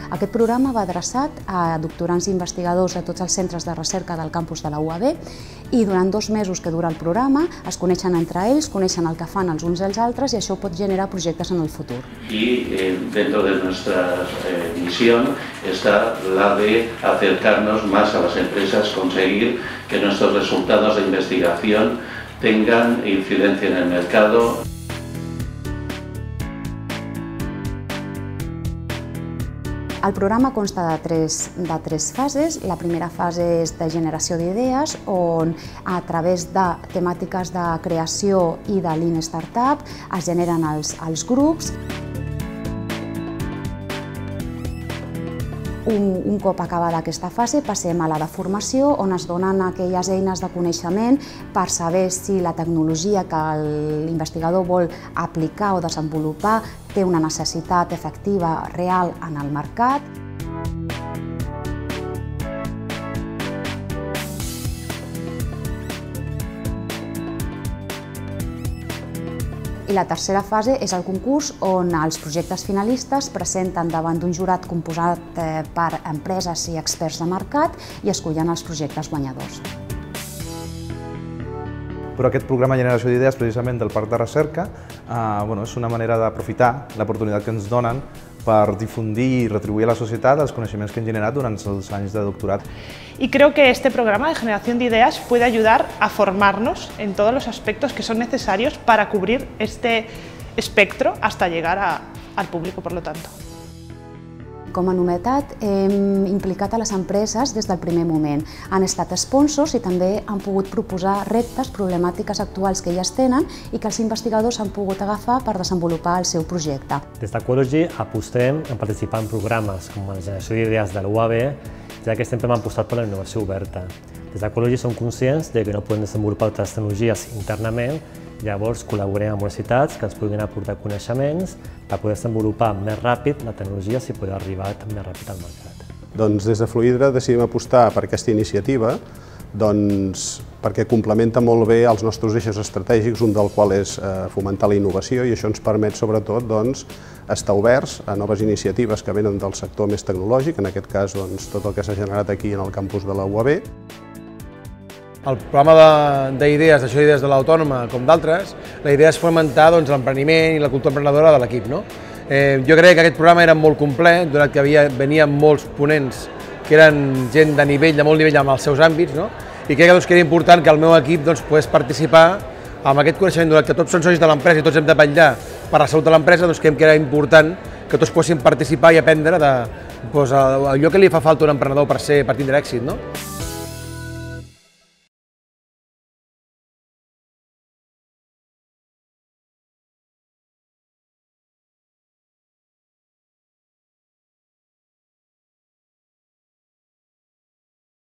Aquest programa va adreçat a doctorants i investigadors de tots els centres de recerca del campus de la UAB i durant 2 mesos que dura el programa es coneixen entre ells, coneixen el que fan els uns i els altres i això pot generar projectes en el futur. Y dentro de nuestra misión está la de acercarnos más a las empresas, conseguir que nuestros resultados de investigación tengan incidencia en el mercado. El programa consta de tres fases. La primera fase és de generació d'idees, on a través de temàtiques de creació i de Lean Startup es generen els grups. Un cop acabada aquesta fase passem a la de formació, on es donen aquelles eines de coneixement per saber si la tecnologia que l'investigador vol aplicar o desenvolupar té una necessitat efectiva real en el mercat. I la tercera fase és el concurs, on els projectes finalistes presenten davant d'un jurat composat per empreses i experts de mercat i escollen els projectes guanyadors. Però aquest programa de generació d'idees, precisament del Parc de Recerca, és una manera d'aprofitar l'oportunitat que ens donen per difundir i retribuir a la societat els coneixements que hem generat durant els anys de doctorat. Y creo que este programa de generación de ideas puede ayudar a formarnos en todos los aspectos que son necesarios para cubrir este espectro hasta llegar al público, por lo tanto. Com a novetat, hem implicat a les empreses des del primer moment. Han estat sponsors i també han pogut proposar reptes, problemàtiques actuals que elles tenen i que els investigadors han pogut agafar per desenvolupar el seu projecte. Des d'Ecology apostem en participar en programes com la generació d'idees de la UAB, ja que sempre hem apostat per la innovació oberta. Des d'Ecology som conscients que no podem desenvolupar altres tecnologies internament, llavors col·laborem amb universitats que ens puguin aportar coneixements per poder desenvolupar més ràpid la tecnologia i poder arribar més ràpid al mercat. Doncs des de Fluidra decidim apostar per aquesta iniciativa perquè complementa molt bé els nostres eixos estratègics, un del qual és fomentar la innovació i això ens permet sobretot estar oberts a noves iniciatives que venen del sector més tecnològic, en aquest cas tot el que s'ha generat aquí en el campus de la UAB. El programa d'idees, d'això d'idees de l'Autònoma, com d'altres, la idea és fomentar l'empreniment i la cultura emprenedora de l'equip. Jo crec que aquest programa era molt complet, donat que venien molts ponents que eren gent de molt nivell amb els seus àmbits, i crec que era important que el meu equip pogués participar amb aquest coneixement, donat que tots són socis de l'empresa i tots hem de vetllar per la salut de l'empresa, creiem que era important que tots poguessin participar i aprendre allò que li fa falta a un emprenedor per tindre èxit.